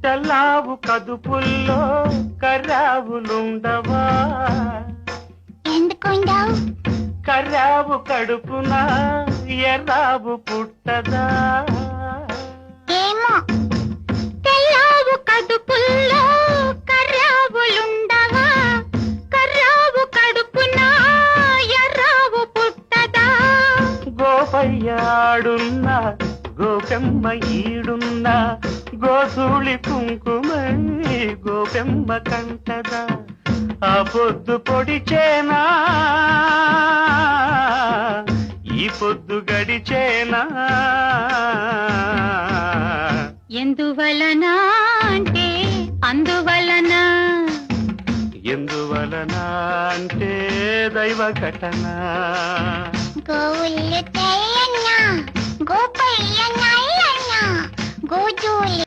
తెల్లావు కదుపుల్లో కర్రావులుండవా? ఎందుకుండవు? కర్రావు కడుపున ఎర్రావు పుట్టదా? ఏమో. తెల్లావు కడుపుల్లో కర్రావులుండవా? కర్రావు కడుపున ఎర్రావు పుట్టదా? గోపయ్యాడున్నా గోపెమ్మ ఈడున్నా గోధూళి కుంకుమై గోపెమ్మ కంటదా? ఆ పొద్దు పొడిచేనా ఈ పొద్దు గడిచేనా? ఎందువలన అంటే అందువలన. ఎందువలన అంటే దైవ ఘటన. గోవులు తెల్లన్నా గోపయ్య నల్లన్నా గోధూళి